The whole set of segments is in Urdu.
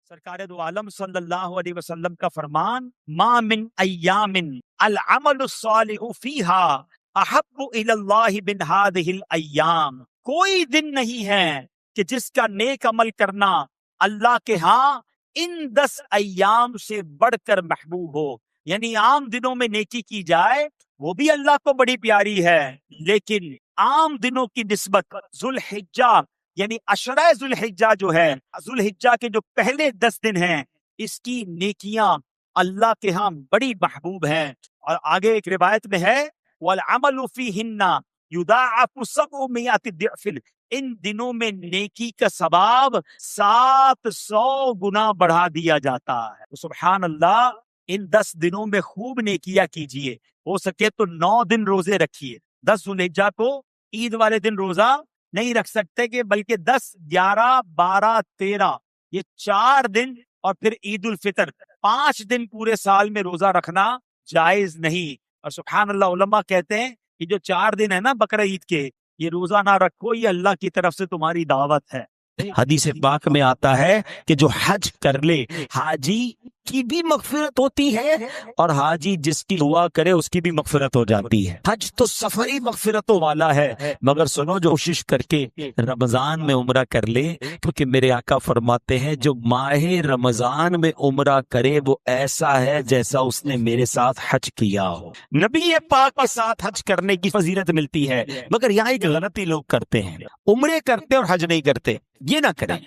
سرکار دو عالم صلی اللہ علیہ وسلم کا فرمان، ما من ایام العمل الصالح فیہا احب الی اللہ من ہذہ الایام، کوئی دن نہیں ہے کہ جس کا نیک عمل کرنا اللہ کے ہاں ان 10 ایام سے بڑھ کر محبوب ہو۔ یعنی عام دنوں میں نیکی کی جائے وہ بھی اللہ کو بڑی پیاری ہے، لیکن عام دنوں کی نسبت ذوالحجہ یعنی عشرہ ذوالحجہ جو ہے، ذوالحجہ کے جو پہلے 10 دن ہیں، اس کی نیکیاں اللہ کے ہاں بڑی محبوب ہیں۔ اور آگے ایک روایت میں ہے وَالْعَمَلُ فِيهِنَّ يُضَاعَفُ 700 ضِعْفٍ، ان دنوں میں نیکی کا ثواب 700 گنا بڑھا دیا جاتا ہے۔ تو سبحان اللہ، ان 10 دنوں میں خوب نیکیاں کیجئے، ہو سکے تو 9 دن روزے رکھیے۔ 10 ذوالحجہ کو عید والے دن روزہ نہیں رکھ سکتے کہ بلکہ 10، 11، 12، 13 یہ 4 دن، اور پھر عید الفطر 5 دن پورے سال میں روزہ رکھنا جائز نہیں۔ اور سبحان اللہ، علماء کہتے ہیں کہ جو 4 دن ہے نا بقرہ عید کے، یہ روزہ نہ رکھو، یہ اللہ کی طرف سے تمہاری دعوت ہے۔ حدیث پاک میں آتا ہے کہ جو حج کر لے حاجی کی بھی مغفرت ہوتی ہے، اور حاجی جس کی دعا کرے اس کی بھی مغفرت ہو جاتی ہے۔ حج تو سفری مغفرتوں والا ہے، مگر سنو، جو کوشش کر کے رمضان میں عمرہ کر لے، کیونکہ میرے آقا فرماتے ہیں جو ماہ رمضان میں عمرہ کرے وہ ایسا ہے جیسا اس نے میرے ساتھ حج کیا ہو۔ نبی پاک کے ساتھ حج کرنے کی فضیلت ملتی ہے، مگر یہاں ایک غلطی لوگ کرتے ہیں، عمرے کرتے اور حج نہیں کرتے۔ یہ نہ کریں،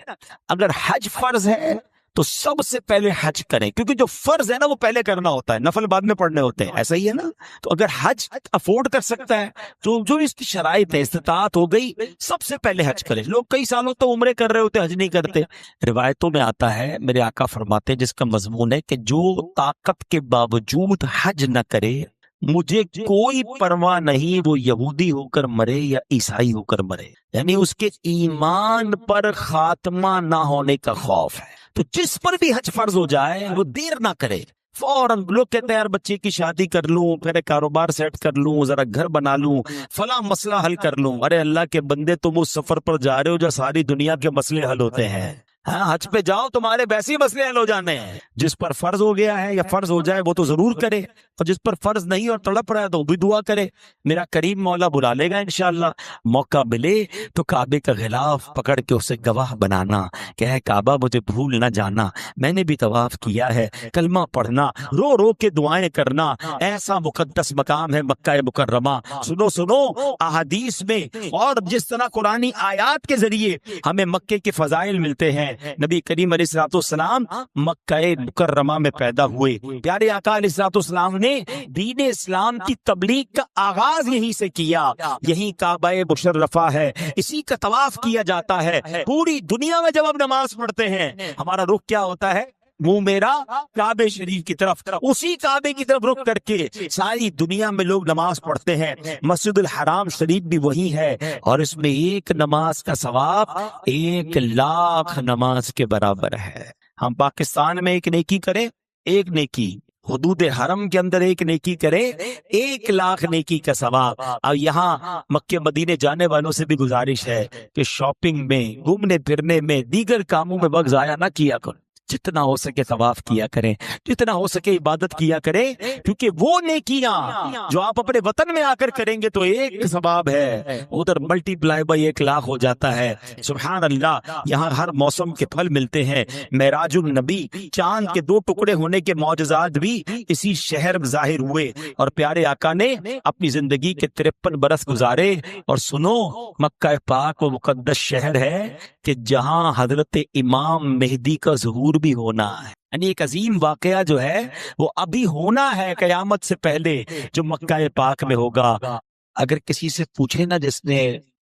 اگر حج فرض ہے تو سب سے پہلے حج کریں، کیونکہ جو فرض ہے نا وہ پہلے کرنا ہوتا ہے، نفل بعد میں پڑھنے ہوتے ہیں، ایسا ہی ہے نا۔ تو اگر حج افورڈ کر سکتا ہے تو جو اس کی شرائط ہے، استطاعت ہو گئی، سب سے پہلے حج کریں۔ لوگ کئی سالوں تو عمرے کر رہے ہوتے، حج نہیں کرتے۔ روایتوں میں آتا ہے، میرے آقا فرماتے ہیں، جس کا مضمون ہے کہ جو طاقت کے باوجود حج نہ کرے، مجھے کوئی پرواہ نہیں وہ یہودی ہو کر مرے یا عیسائی ہو کر مرے، یعنی اس کے ایمان پر خاتمہ نہ ہونے کا خوف ہے۔ تو جس پر بھی حج فرض ہو جائے وہ دیر نہ کرے، فوراً۔ لوگ کہتے ہیں یار بچے کی شادی کر لوں، پھر کاروبار سیٹ کر لوں، ذرا گھر بنا لوں، فلاں مسئلہ حل کر لوں۔ ارے اللہ کے بندے، تم اس سفر پر جا رہے ہو جو ساری دنیا کے مسئلے حل ہوتے ہیں۔ ہاں، حج پہ جاؤ، تمہارے ویسے ہی مسئلے حل ہو جانے ہیں۔ جس پر فرض ہو گیا ہے یا فرض ہو جائے وہ تو ضرور کرے، اور جس پر فرض نہیں اور تڑپ رہا ہے تو بھی دعا کرے۔ میرا کریم مولا بلا لے گا انشاءاللہ۔ موقع ملے تو کعبے کا غلاف پکڑ کے اسے گواہ بنانا کہ اے کعبہ مجھے بھول نہ جانا، میں نے بھی طواف کیا ہے، کلمہ پڑھنا، رو رو کے دعائیں کرنا، ایسا مقدس مقام ہے مکہ مکرمہ۔ سنو سنو، احادیث میں اور جس طرح قرآنی آیات کے ذریعے ہمیں مکے کے فضائل ملتے ہیں۔ نبی کریم علیہ الصلوۃ والسلام مکہ مکرمہ میں پیدا ہوئے، پیارے آقا علیہ الصلوۃ والسلام نے دین اسلام کی تبلیغ کا آغاز یہیں سے کیا۔ یہیں کعبہ مشرفہ ہے، اسی کا طواف کیا جاتا ہے۔ پوری دنیا میں جب ہم نماز پڑھتے ہیں ہمارا رخ کیا ہوتا ہے؟ منہ میرا کعبے شریف کی طرف، اسی کعبے کی طرف رخ کر کے ساری دنیا میں لوگ نماز پڑھتے ہیں۔ مسجد الحرام شریف بھی وہی ہے، اور اس میں ایک نماز کا ثواب 1,00,000 نماز کے برابر ہے۔ ہم پاکستان میں ایک نیکی کریں، ایک نیکی، حدود حرم کے اندر ایک نیکی کرے، 1,00,000 نیکی کا ثواب۔ اور یہاں مکے مدینے جانے والوں سے بھی گزارش ہے کہ شاپنگ میں، گھومنے پھرنے میں، دیگر کاموں میں وقت ضائع نہ کیا کرو، جتنا ہو سکے طواف کیا کریں، جتنا ہو سکے عبادت کیا کریں، کیونکہ وہ نیکیاں جو آپ اپنے وطن میں آ کر کریں گے تو ایک ثواب ہے، ادھر ملٹی پلائی بائی 1,00,000 ہو جاتا ہے۔ سبحان اللہ، یہاں ہر موسم کے پھل ملتے ہیں۔ معراج النبی، چاند کے 2 ٹکڑے ہونے کے معجزات بھی اسی شہر میں ظاہر ہوئے، اور پیارے آقا نے اپنی زندگی کے 53 برس گزارے۔ اور سنو، مکہ پاک وہ مقدس شہر ہے کہ جہاں حضرت امام مہدی کا ظہور بھی ہونا ہے، یعنی ایک عظیم واقعہ جو ہے وہ ابھی ہونا ہے قیامت سے پہلے، جو مکہ پاک میں ہوگا۔ اگر کسی سے پوچھے نا جس نے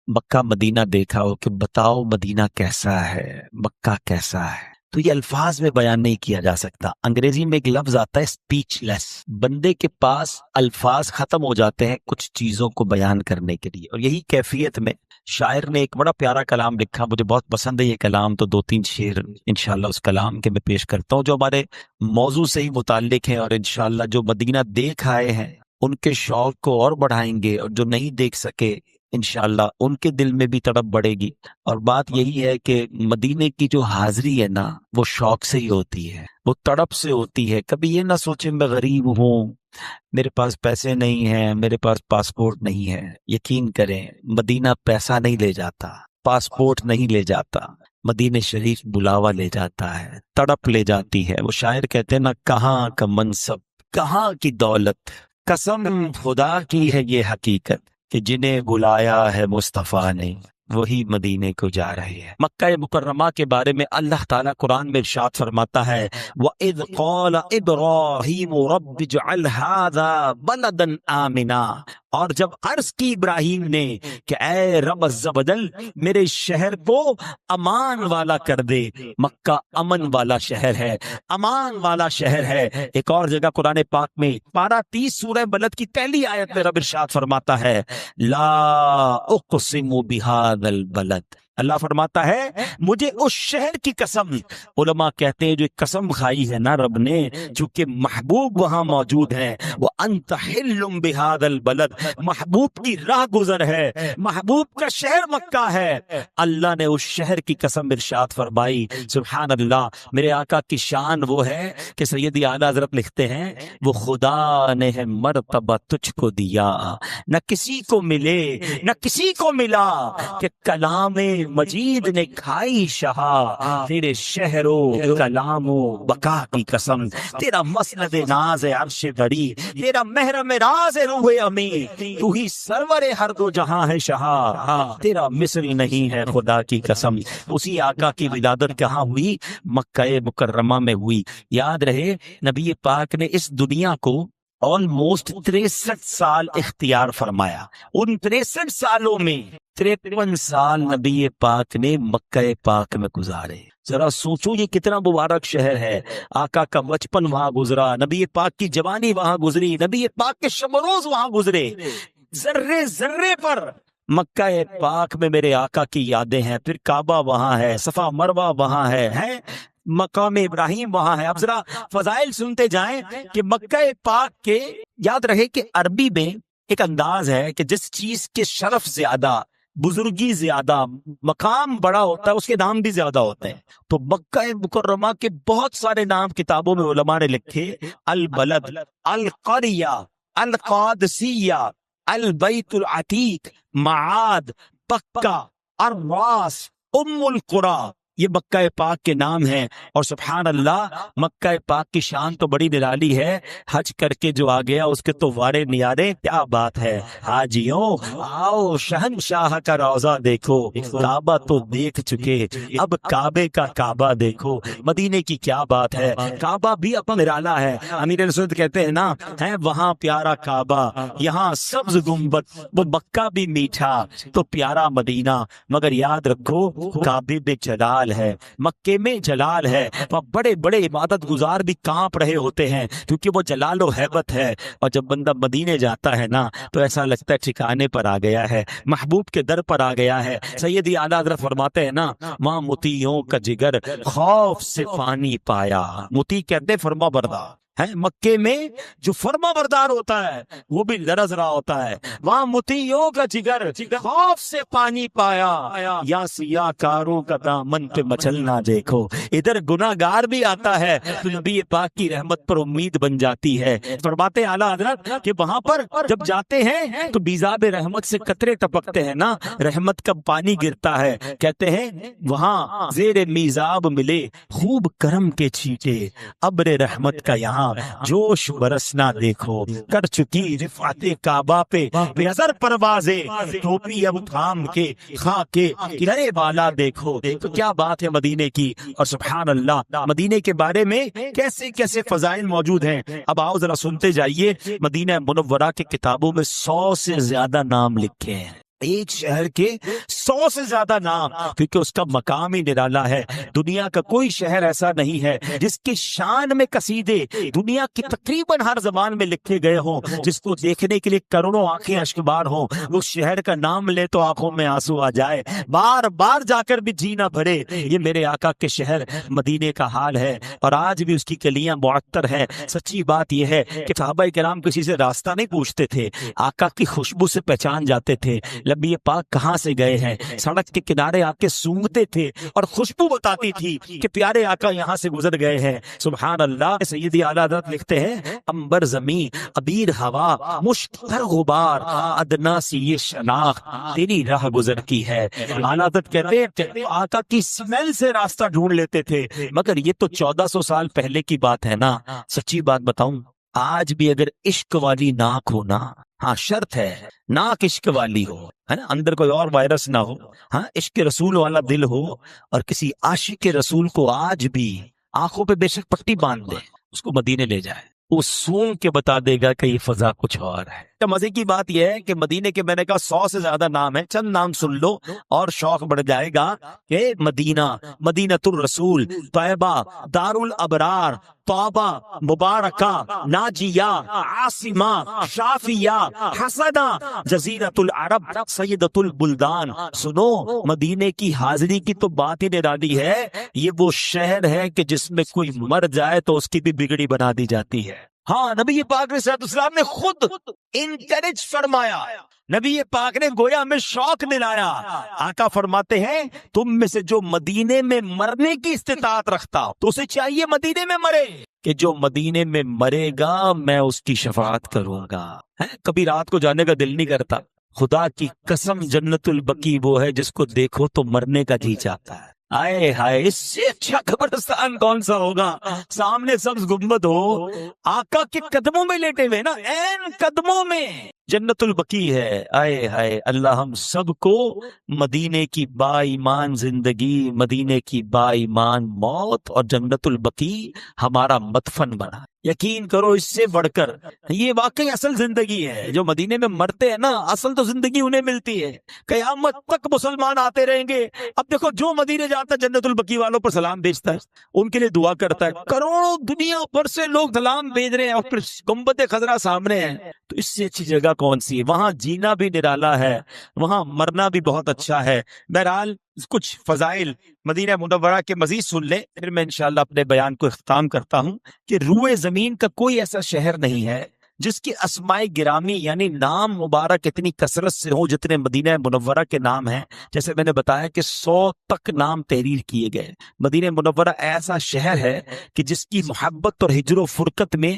مکہ مدینہ دیکھا ہو کہ بتاؤ مدینہ کیسا ہے، مکہ کیسا ہے، تو یہ الفاظ میں بیان نہیں کیا جا سکتا۔ انگریزی میں ایک لفظ آتا ہے اسپیچ لیس، بندے کے پاس الفاظ ختم ہو جاتے ہیں کچھ چیزوں کو بیان کرنے کے لیے۔ اور یہی کیفیت میں شاعر نے ایک بڑا پیارا کلام لکھا، مجھے بہت پسند ہے یہ کلام، تو 2-3 شعر انشاءاللہ اس کلام کے میں پیش کرتا ہوں جو ہمارے موضوع سے ہی متعلق ہیں، اور انشاءاللہ جو مدینہ دیکھ آئے ہیں ان کے شوق کو اور بڑھائیں گے، اور جو نہیں دیکھ سکے انشاءاللہ ان کے دل میں بھی تڑپ بڑھے گی۔ اور بات یہی ہے کہ مدینے کی جو حاضری ہے نا وہ شوق سے ہی ہوتی ہے، وہ تڑپ سے ہوتی ہے۔ کبھی یہ نہ سوچیں میں غریب ہوں، میرے پاس پیسے نہیں ہیں، میرے پاس پاسپورٹ نہیں ہے۔ یقین کریں مدینہ پیسہ نہیں لے جاتا، پاسپورٹ نہیں لے جاتا، مدینہ شریف بلاوا لے جاتا ہے، تڑپ لے جاتی ہے۔ وہ شاعر کہتے ہیں نا، کہاں کا منصب کہاں کی دولت، قسم خدا کی ہے یہ حقیقت کہ جنہیں بلایا ہے مصطفیٰ نے وہی مدینے کو جا رہے ہیں۔ مکہ مکرمہ کے بارے میں اللہ تعالیٰ قرآن میں ارشاد فرماتا ہے وَإِذْ قَالَ إِبْرَاهِيمُ رَبِّ اجْعَلْ هَٰذَا بَلَدًا آمِنًا، اور جب عرض کی ابراہیم نے کہ اے رب عز و جل میرے شہر کو امان والا کر دے۔ مکہ امن والا شہر ہے، امان والا شہر ہے۔ ایک اور جگہ قرآن پاک میں پارہ 30 سورہ بلد کی پہلی آیت میں رب ارشاد فرماتا ہے لا اقسم بہذا البلد، اللہ فرماتا ہے مجھے اس شہر کی قسم۔ علماء کہتے ہیں جو ایک قسم کھائی ہے نا رب نے، چونکہ محبوب وہاں موجود ہے، وَأَنْتَ حِلٌّ بِهَذَا الْبَلَدِ، محبوب کی راہ گزر ہے، محبوب کا شہر مکہ ہے۔ اللہ نے اس شہر کی قسم ارشاد فرمائی۔ سبحان اللہ، میرے آقا کی شان وہ ہے کہ سیدی اعلیٰ حضرت لکھتے ہیں وہ خدا نے ہے مرتبہ تجھ کو دیا، نہ کسی کو ملے نہ کسی کو ملا، کہ کلام مجید نے کھائی شہا، تیرے شہر و کلام و بقا کی قسم، تیرا مسند ناز عرش بڑی، تیرا محرم راز روح امی، تو ہی سرور ہر دو جہاں ہے شہا، تیرا مثل نہیں ہے خدا کی قسم۔ اسی آقا کی ولادت کہاں ہوئی؟ مکہ مکرمہ میں ہوئی۔ یاد رہے نبی پاک نے اس دنیا کو آلموسٹ 63 سال اختیار فرمایا۔ ان 63 سالوں میں 53 سال نبی پاک نے مکہ پاک میں گزارے۔ ذرا سوچو یہ کتنا مبارک شہر ہے۔ آقا کا بچپن وہاں گزرا، نبی پاک کی جوانی وہاں گزری، نبی پاک کے شب و روز وہاں گزرے۔ ذرے ذرے پر مکہ پاک میں میرے آقا کی یادیں ہیں۔ پھر کعبہ وہاں ہے، صفا مروہ وہاں ہے، مقام ابراہیم وہاں ہے۔ اب ذرا فضائل سنتے جائیں کہ مکہ پاک کے، یاد رہے کہ عربی میں ایک انداز ہے کہ جس چیز کے شرف زیادہ، بزرگی زیادہ، مقام بڑا ہوتا ہے اس کے نام بھی زیادہ ہوتے ہیں۔ تو مکہ مکرمہ کے بہت سارے نام کتابوں میں علماء نے لکھے، البلد، القریہ، القادسیہ، البیت العتیق، معاد، بکہ، الراس، ام القری، یہ مکہ پاک کے نام ہیں۔ اور سبحان اللہ مکہ پاک کی شان تو بڑی نرالی ہے۔ حج کر کے جو آ گیا اس کے تو وارے نیارے، کیا بات ہے۔ حاجیوں آؤ شہنشاہ کا روضہ دیکھو، کعبہ تو دیکھ چکے اب کعبے کا کعبہ دیکھو۔ مدینے کی کیا بات ہے، کعبہ بھی اپنا نرالا ہے۔ امیر رسول کہتے ہیں نا، ہے وہاں پیارا کعبہ یہاں سبز گنبد، وہ مکہ بھی میٹھا تو پیارا مدینہ، مگر یاد رکھو کعبے میں جلال ہے، مکے میں جلال ہے۔ وہاں بڑے بڑے عبادت گزار بھی کانپ رہے ہوتے ہیں کیونکہ وہ جلال و ہیبت ہے۔ اور جب بندہ مدینے جاتا ہے نا تو ایسا لگتا ہے ٹھکانے پر آ گیا ہے، محبوب کے در پر آ گیا ہے۔ سیدی اعلیٰ حضرت فرماتے ہیں نا، وہاں مطیعوں کا جگر خوف سے پانی پایا۔ مطیع کہتے فرما بردار ہے، مکے میں جو فرما بردار ہوتا ہے وہ بھی لرز رہا ہوتا ہے۔ وہاں مطیعوں کا جگر خوف سے پانی پایا، یا سیاہ کاروں کا دامن پہ مچلنا دیکھو۔ ادھر گناہ گار بھی آتا ہے تو نبی پاک کی رحمت پر امید بن جاتی ہے۔ فرماتے اعلیٰ حضرت کہ وہاں پر جب جاتے ہیں تو بیزاب رحمت سے قطرے ٹپکتے ہیں نا، رحمت کا پانی گرتا ہے۔ کہتے ہیں وہاں زیر میزاب ملے خوب کرم کے چھینٹے، ابر رحمت کا یہاں جوش برسنا دیکھو، کر چکی رفعت کعبہ پہ بے اثر پروازے، ٹوپی اب تھام کے خاک کے کنارے والا دیکھو۔ تو کیا بات ہے مدینے کی۔ اور سبحان اللہ مدینے کے بارے میں کیسے کیسے فضائل موجود ہیں۔ اب آؤ ذرا سنتے جائیے، مدینہ منورہ کی کتابوں میں 100 سے زیادہ نام لکھے ہیں، ایک شہر کے 100 سے زیادہ نام، کیونکہ اس کا مقام ہی نرالا ہے۔ دنیا کا کوئی شہر ایسا نہیں ہے جس کی شان میں قصیدے دنیا کی تقریباً ہر زبان میں لکھے گئے ہوں، جس کو دیکھنے کے لیے کروڑوں آنکھیں اشکبار ہوں۔ اس شہر کا نام لے تو آنکھوں میں آنسو آ جائے، بار بار جا کر بھی جی نہ بھرے۔ یہ میرے آقا کے شہر مدینے کا حال ہے، اور آج بھی اس کی گلیاں معطر ہیں۔ سچی بات یہ ہے کہ صحابہ کرام کسی سے راستہ نہیں پوچھتے تھے، آقا کی خوشبو سے پہچان جاتے تھے۔ نبی پاک کہاں سے گئے ہیں؟ سڑک کے کنارے آ کے سونگتے تھے اور خوشبو بتاتی تھی کہ پیارے آقا یہاں سے گزر گئے ہیں۔ سبحان اللہ۔ سیدی اعلیٰ حضرت لکھتے ہیں امبر زمین ابیر ہوا مشتر غبار ادنا سی یہ شناخت تیری راہ گزر کی ہے۔ اعلیٰ حضرت کہتے ہیں آقا کی اسمیل سے راستہ ڈھونڈ لیتے تھے، مگر یہ تو 1400 سال پہلے کی بات ہے نا۔ سچی بات بتاؤں، آج بھی اگر عشق والی ناک ہو نا، ہاں شرط ہے ناک عشق والی ہو، ہے نا، اندر کوئی اور وائرس نہ ہو، ہاں عشق رسول والا دل ہو، اور کسی عاشق رسول کو آج بھی آنکھوں پہ بے شک پٹی باندھ دے، اس کو مدینے لے جائے، وہ سون کے بتا دے گا کہ یہ فضا کچھ اور ہے۔ مزے کی بات یہ ہے کہ مدینے کے میں نے کہا 100 سے زیادہ نام ہے، چند نام سن لو اور شوق بڑھ جائے گا کہ مدینہ، مدینۃ الرسول، طیبہ، دار الابرار، طابہ، مبارکہ، ناجیہ، عاصمہ، شافیہ، حسنہ، جزیرۃ العرب، سیدۃ البلدان۔ سنو، مدینے کی حاضری کی تو بات ہی نرالی ہے، یہ وہ شہر ہے کہ جس میں کوئی مر جائے تو اس کی بھی بگڑی بنا دی جاتی ہے۔ ہاں، نبی پاک علیہ السلام نے خود انکریج فرمایا، نبی پاک نے گویا ہمیں شوق دلایا۔ آقا فرماتے ہیں تم میں سے جو مدینے میں مرنے کی استطاعت رکھتا تو اسے چاہیے مدینے میں مرے، کہ جو مدینے میں مرے گا میں اس کی شفاعت کروں گا۔ کبھی رات کو جانے کا دل نہیں کرتا؟ خدا کی قسم جنت البقیع وہ ہے جس کو دیکھو تو مرنے کا جی چاہتا ہے۔ آئے ہائے، اس سے اچھا قبرستان کون سا ہوگا؟ سامنے سبز گنبد ہو، آقا کے قدموں میں لیٹے ہوئے نا، این قدموں میں جنت البقیع ہے۔ آئے ہائے، اللہ ہم سب کو مدینے کی با ایمان زندگی، مدینے کی با ایمان موت اور جنت البقیع ہمارا مدفن بنا۔ یقین کرو، اس سے بڑھ کر یہ واقعی اصل زندگی ہے۔ جو مدینے میں مرتے ہیں نا، اصل تو زندگی انہیں ملتی ہے۔ قیامت تک مسلمان آتے رہیں گے۔ اب دیکھو، جو مدینے جاتا ہے جنت البقیع والوں پر سلام بھیجتا ہے، ان کے لیے دعا کرتا ہے، کروڑوں دنیا پر سے لوگ سلام بھیج رہے ہیں اور پھر گنبد خضرا سامنے ہے، تو اس سے اچھی جگہ کون سی ہے؟ وہاں جینا بھی نرالا ہے، وہاں مرنا بھی بہت اچھا ہے۔ بہرحال کچھ فضائل مدینہ منورہ کے مزید سن لیں، پھر میں انشاءاللہ اپنے بیان کو اختتام کرتا ہوں کہ روئے زمین کا کوئی ایسا شہر نہیں ہے جس کی اسماء گرامی یعنی نام مبارک اتنی کثرت سے ہوں جتنے مدینہ منورہ کے نام ہیں۔ جیسے میں نے بتایا کہ 100 تک نام تحریر کیے گئے۔ مدینہ منورہ ایسا شہر ہے کہ جس کی محبت اور ہجر و فرقت میں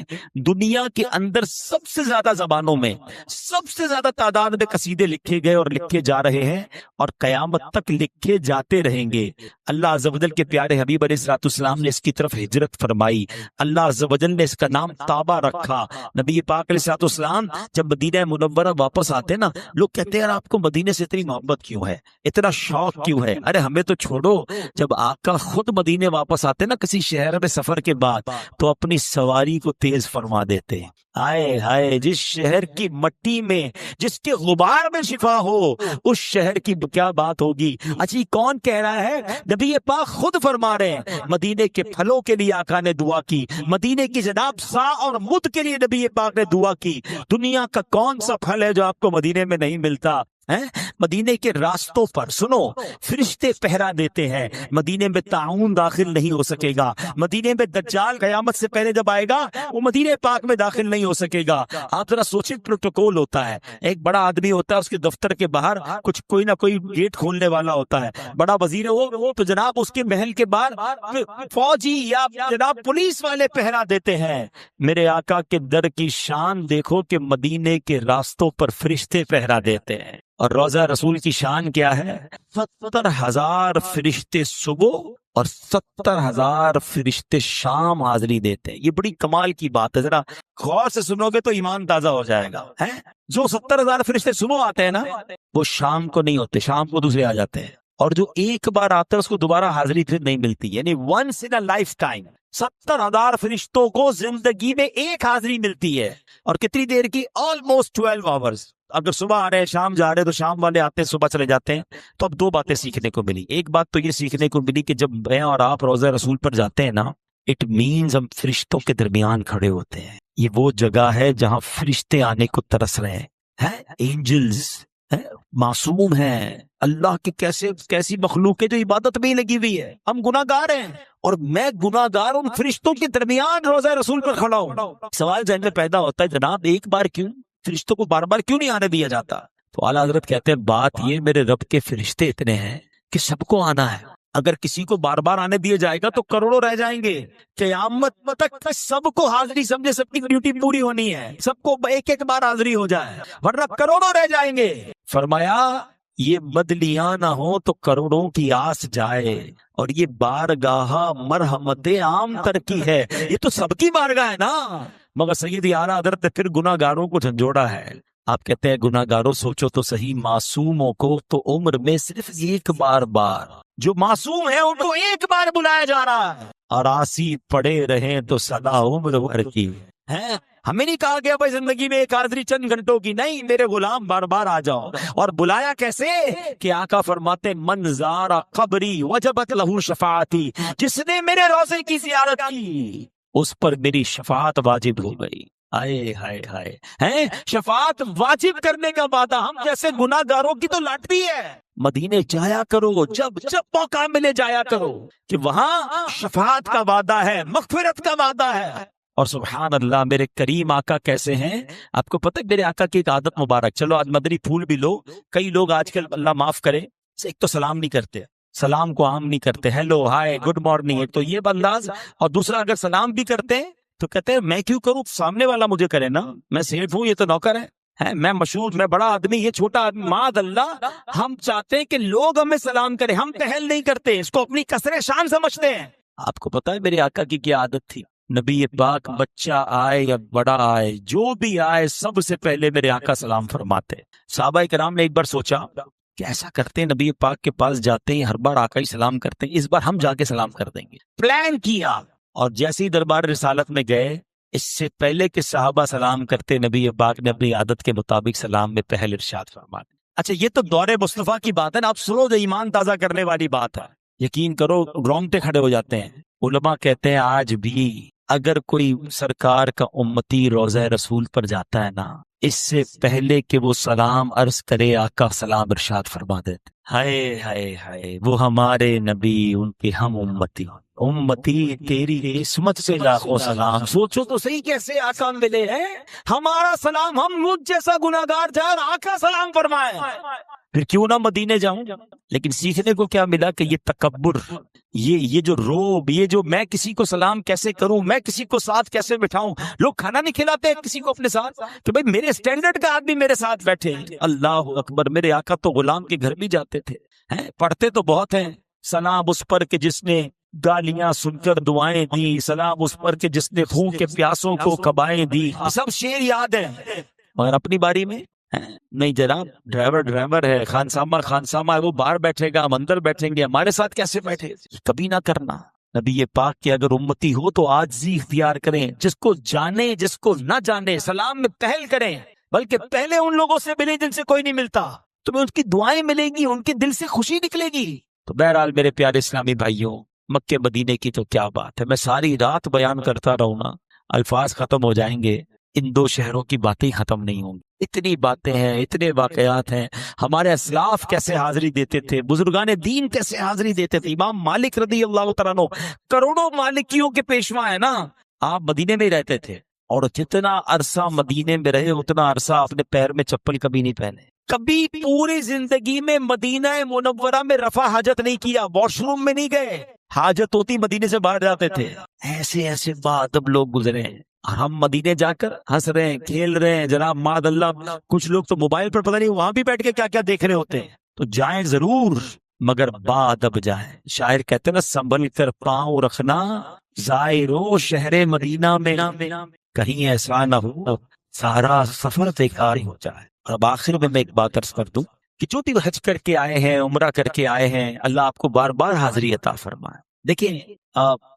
دنیا کے اندر سب سے زیادہ زبانوں میں، سب سے زیادہ تعداد میں قصیدے لکھے گئے اور لکھے جا رہے ہیں اور قیامت تک لکھے جاتے رہیں گے۔ اللہ عز و جل کے پیارے حبیب علیہ السلام نے اس کی طرف ہجرت فرمائی، اللہ عز و جل نے اس کا نام طابہ رکھا۔ نبی پاک علیہ السلام جب مدینہ منورہ واپس آتے نا، لوگ کہتے ہیں آپ کو مدینے سے اتنی محبت کیوں ہے، اتنا شوق کیوں ہے؟ ارے ہمیں تو چھوڑو، جب آقا خود مدینے واپس آتے نا کسی شہر میں سفر کے بعد، تو اپنی سواری کو تیز فرما دیتے ہیں۔ آئے ہائے، جس شہر کی مٹی میں، جس کے غبار میں شفا ہو، اس شہر کی کیا بات ہوگی؟ اچھی کون کہہ رہا ہے؟ نبی پاک خود فرما رہے ہیں۔ مدینے کے پھلوں کے لیے آقا نے دعا کی، مدینے کی جناب سا اور مد کے لیے نبی پاک نے دعا کی۔ دنیا کا کون سا پھل ہے جو آپ کو مدینے میں نہیں ملتا؟ مدینے کے راستوں پر سنو، فرشتے پہرا دیتے ہیں، مدینے میں طاعون داخل نہیں ہو سکے گا، مدینے میں دجال قیامت سے پہلے جب آئے گا وہ مدینے پاک میں داخل نہیں ہو سکے گا۔ آپ ذرا سوچیں، پروٹوکول ہوتا ہے، ایک بڑا آدمی ہوتا ہے، اس کے دفتر کے باہر کچھ کوئی نہ کوئی گیٹ کھولنے والا ہوتا ہے، بڑا وزیر وہ تو جناب اس کے محل کے باہر فوجی یا جناب پولیس والے پہرا دیتے ہیں۔ میرے آقا کے در کی شان دیکھو کہ مدینے کے راستوں پر فرشتے پہرا دیتے ہیں۔ اور روضہ رسول کی شان کیا ہے؟ 70,000 فرشتے صبح اور 70,000 فرشتے شام حاضری دیتے ہیں۔ یہ بڑی کمال کی بات ہے، ذرا غور سے سنو گے تو ایمان تازہ ہو جائے گا۔ جو 70,000 فرشتے صبح آتے ہیں نا، وہ شام کو نہیں ہوتے، شام کو دوسرے آ جاتے ہیں، اور جو ایک بار آتا ہے اس کو دوبارہ حاضری پھر نہیں ملتی، یعنی once in a life time 70,000 فرشتوں کو زندگی میں ایک حاضری ملتی ہے، اور کتنی دیر کی؟ Almost 12 hours. اگر صبح آ رہے ہیں شام جا رہے ہیں تو شام والے آتے ہیں صبح چلے جاتے ہیں۔ تو اب دو باتیں سیکھنے کو ملی۔ ایک بات تو یہ سیکھنے کو ملی کہ جب میں اور آپ روضہ رسول پر جاتے ہیں نا، اٹ مینز ہم فرشتوں کے درمیان کھڑے ہوتے ہیں۔ یہ وہ جگہ ہے جہاں فرشتے آنے کو ترس رہے ہیں، اینجلز معصوم ہیں، اللہ کی کیسی مخلوق ہے جو عبادت میں ہی لگی ہوئی ہے۔ ہم گناہ گار ہیں اور میں گناہ گار ان فرشتوں کے درمیان روضہ رسول پر کھڑا ہوں۔ سوال ذہن میں پیدا ہوتا ہے، جناب ایک بار کیوں؟ فرشتوں کو بار بار کیوں نہیں آنے دیا جاتا؟ تو اعلیٰ حضرت کہتے ہیں بات یہ میرے رب کے فرشتے اتنے ہیں کہ سب کو آنا ہے، اگر کسی کو بار بار آنے دیا جائے گا تو کروڑوں رہ جائیں گے، قیامت تک سب کو حاضری سمجھے، سب کی ڈیوٹی پوری ہونی ہے، سب کو ایک ایک بار حاضری ہو جائے ورنہ کروڑوں رہ جائیں گے۔ فرمایا یہ بدلیاں نہ ہو تو کروڑوں کی آس جائے، اور یہ بارگاہ مرحمت عام تر کی ہے، یہ تو سب کی بارگاہ ہے نا، مگر سیدی اعلیٰ حضرت نے پھر گناہ گاروں کو جھنجھوڑا ہے۔ آپ کہتے ہیں گناہ گاروں سوچو تو صحیح، معصوموں کو تو عمر میں صرف ایک بار جو معصوم ہے ان کو ایک بار بلایا جا رہا ہے، اور آسی پڑے رہیں تو سدا عمر بھر کی ہے۔ ہمیں نہیں کہا گیا بھائی زندگی میں ایک حاضری چند گھنٹوں کی، نہیں، میرے غلام بار بار آ جاؤ۔ اور بلایا کیسے کہ آقا فرماتے من زارا قبری وجبت لہو شفاعتی، جس نے میرے روضے کی زیارت کی اس پر میری شفاعت واجب ہو گئی۔ ہائے ہائے ہائے، ہیں شفاعت واجب کرنے کا وعدہ ہم جیسے گناہ گاروں کی تو لاٹری ہے۔ مدینے جایا کرو، جب جب موقع ملے جایا کرو، کہ وہاں شفاعت کا وعدہ ہے، مغفرت کا وعدہ ہے۔ اور سبحان اللہ میرے کریم آقا کیسے ہیں، آپ کو پتہ ہے میرے آقا کی ایک عادت مبارک، چلو آج مدنی پھول بھی لو، کئی لوگ آج کل اللہ معاف کرے ایک تو سلام نہیں کرتے، سلام کو عام نہیں کرتے، ہیلو ہائے گڈ مارننگ، ایک تو یہ انداز، اور دوسرا اگر سلام بھی کرتے ہیں تو کہتے ہیں میں کیوں کروں، سامنے والا مجھے کرے نا، میں سیٹ ہوں یہ تو نوکر ہے، میں مشہور، میں بڑا آدمی، یہ چھوٹا آدمی۔ معاذ اللہ، ہم چاہتے ہیں کہ لوگ ہمیں سلام کریں، ہم پہل نہیں کرتے، اس کو اپنی کثرِ شان سمجھتے ہیں۔ آپ کو پتا ہے میرے آقا کی کیا عادت تھی، نبی پاک بچہ آئے یا بڑا آئے، جو بھی آئے سب سے پہلے میرے آقا سلام فرماتے۔ صحابہ کرام نے ایک بار سوچا کہ ایسا کرتے ہیں، نبی پاک کے پاس جاتے ہیں ہر بار آقا ہی سلام کرتے ہیں، اس بار ہم جا کے سلام کر دیں گے۔ پلان کیا، اور جیسے ہی دربار رسالت میں گئے، اس سے پہلے کہ صحابہ سلام کرتے، نبی پاک نے اپنی عادت کے مطابق سلام میں پہل ارشاد فرما دیا۔ اچھا یہ تو دور مصطفیٰ کی بات ہے نا، آپ سنو جو ایمان تازہ کرنے والی بات ہے، یقین کرو رونگٹے کھڑے ہو جاتے ہیں۔ علماء کہتے ہیں آج بھی اگر کوئی سرکار کا امتی روضہ رسول پر جاتا ہے نا، اس سے پہلے کہ وہ سلام عرض کرے آقا سلام ارشاد فرما دیتے۔ ہائے ہائے ہائے، وہ ہمارے نبی، ان کے ہم امتی تیری قسمت سے لاکھوں سلام۔ سوچو تو صحیح کیسے آقا ملے ہیں، ہمارا سلام، ہم مجھ جیسا گناہگار جائے آقا سلام فرمائے، پھر کیوں نہ مدینے جاؤں۔ لیکن سیکھنے کو کیا ملا کہ یہ تکبر، یہ جو روب، یہ جو میں کسی کو سلام کیسے کروں، میں کسی کو ساتھ کیسے بٹھاؤں، لوگ کھانا نہیں کھلاتے کسی کو اپنے ساتھ کہ بھئی میرے سٹینڈرڈ کا آدمی میرے ساتھ بیٹھے۔ اللہ اکبر، میرے آقا تو غلام کے گھر بھی جاتے تھے، پڑھتے تو بہت ہیں، سلام اس پر کہ جس نے گالیاں سن کر دعائیں دی، سلام اس پر کہ جس نے خون کے پیاسوں کو کبائیں دی، سب شعر یاد ہیں، مگر اپنی باری میں نہیں جناب، ڈرائیور ہے، خانسامہ ہے، وہ باہر بیٹھے گا، ہم اندر بیٹھیں گے، ہمارے ساتھ کیسے بیٹھے، کبھی نہ کرنا۔ نبی پاک کے اگر امتی ہو تو عاجزی اختیار کریں، جس کو جانے جس کو نہ جانے سلام میں پہل کریں، بلکہ پہلے ان لوگوں سے ملیں جن سے کوئی نہیں ملتا، تمہیں ان کی دعائیں ملیں گی، ان کے دل سے خوشی نکلے گی۔ تو بہرحال میرے پیارے اسلامی بھائیوں، مکے مدینے کی تو کیا بات ہے، میں ساری رات بیان کرتا رہوں نا، الفاظ ختم ہو جائیں گے، ان دو شہروں کی باتیں ختم نہیں ہوں گی، اتنی باتیں ہیں، اتنے واقعات ہیں، ہمارے اسلاف کیسے حاضری دیتے تھے، بزرگان دین کیسے حاضری دیتے تھے۔ امام مالک رضی اللہ تعالیٰ عنہ کروڑوں مالکیوں کے پیشوا ہے نا، آپ مدینے میں ہی رہتے تھے، اور جتنا عرصہ مدینے میں رہے اتنا عرصہ اپنے پیر میں چپل کبھی نہیں پہنے، کبھی پوری زندگی میں مدینہ منورہ میں رفع حاجت نہیں کیا، واش روم میں نہیں گئے، حاجت ہوتی مدینے سے باہر جاتے تھے۔ ایسے باادب لوگ گزرے ہیں، اور ہم مدینے جا کر ہنس رہے ہیں، کھیل رہے ہیں جناب، معاذ اللہ، کچھ لوگ تو موبائل پر پتہ نہیں وہاں بھی بیٹھ کے کیا کیا دیکھ رہے ہوتے ہیں۔ تو جائیں ضرور، مگر باادب جائیں۔ شاعر کہتے ہیں نا، سنبھل کر پاؤں رکھنا زائرو شہر مدینہ میں، کہیں ایسا نہ ہو سارا سفر بیکار ہو جائے۔ اور اب آخر میں ایک بات عرض کر دوں کہ جو بھی حج کر کے آئے ہیں، عمرہ کر کے آئے ہیں، اللہ آپ کو بار بار حاضری عطا فرمائے۔ دیکھیں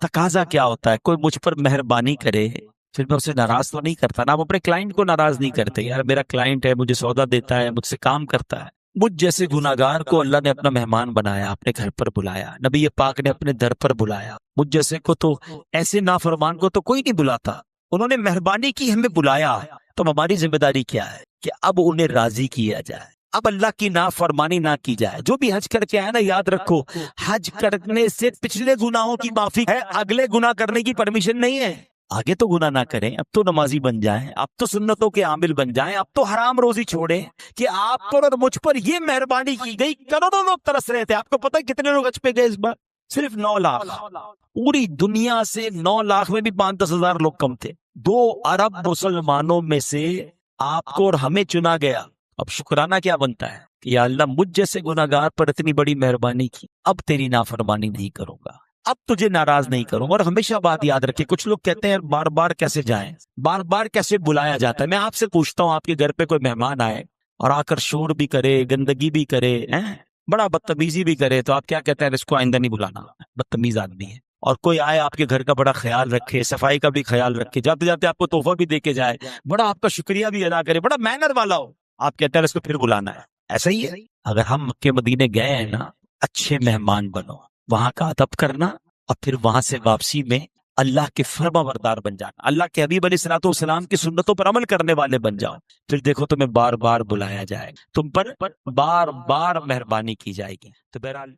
تقاضا کیا ہوتا ہے، کوئی مجھ پر مہربانی کرے پھر میں اسے ناراض تو نہیں کرتا نا، آپ اپنے کلائنٹ کو ناراض نہیں کرتے، یار میرا کلائنٹ ہے، مجھے سودا دیتا ہے، مجھ سے کام کرتا ہے، مجھ جیسے گناہگار کو اللہ نے اپنا مہمان بنایا، اپنے گھر پر بلایا، نبی پاک نے اپنے در پر بلایا، مجھ جیسے کو تو، ایسے نافرمان کو تو کوئی نہیں بلاتا، انہوں نے مہربانی کی، ہمیں بلایا، تو ہماری ذمہ داری کیا ہے کہ اب انہیں راضی کیا جائے، اب اللہ کی نافرمانی نہ کی جائے۔ جو بھی حج کر کے آئے نا، یاد رکھو حج کرنے سے پچھلے گناہوں کی معافی ہے، اگلے گناہ کرنے کی پرمیشن نہیں ہے۔ آگے تو گناہ نہ کریں، اب تو نمازی بن جائیں، اب تو سنتوں کے عامل بن جائیں، اب تو حرام روزی چھوڑیں کہ آپ پر اور مجھ پر یہ مہربانی کی گئی۔ کروڑوں لوگ ترس رہے تھے، آپ کو پتہ کتنے لوگ حج پہ گئے اس بار؟ صرف 9 لاکھ۔ پوری دنیا سے 9 لاکھ میں بھی 5-10 ہزار لوگ کم تھے۔ 2 ارب مسلمانوں میں سے آپ کو اور ہمیں چنا گیا۔ اب شکرانہ کیا بنتا ہے کہ یا اللہ مجھ جیسے گناہگار پر اتنی بڑی مہربانی کی، اب تیری نافرمانی نہیں کروں گا، اب تجھے ناراض نہیں کروں گا۔ اور ہمیشہ بات یاد رکھے، کچھ لوگ کہتے ہیں بار بار کیسے جائیں، بار بار کیسے بلایا جاتا ہے۔ میں آپ سے پوچھتا ہوں، آپ کے گھر پہ کوئی مہمان آئے اور آ کر شور بھی کرے، گندگی بھی کرے، بڑا بدتمیزی بھی کرے، تو آپ کیا کہتے ہیں؟ اس کو آئندہ نہیں بلانا، بدتمیز آدمی ہے۔ اور کوئی آئے آپ کے گھر کا بڑا خیال رکھے، صفائی کا بھی خیال رکھے، جاتے جاتے آپ کو تحفہ بھی دے کے جائے، بڑا آپ کا شکریہ بھی ادا کرے، بڑا مینر والا ہو، آپ کہتے ہیں اس کو پھر بلانا ہے۔ ایسا ہی ہے، اگر ہم مکے مدینے گئے ہیں نا، اچھے مہمان بنو، وہاں کا ادب کرنا، اور پھر وہاں سے واپسی میں اللہ کے فرما بردار بن جانا، اللہ کے حبیب علیہ الصلوۃ والسلام کی سنتوں پر عمل کرنے والے بن جاؤ، پھر دیکھو تمہیں بار بار بلایا جائے، تم پر بار بار مہربانی کی جائے گی۔ تو بہرحال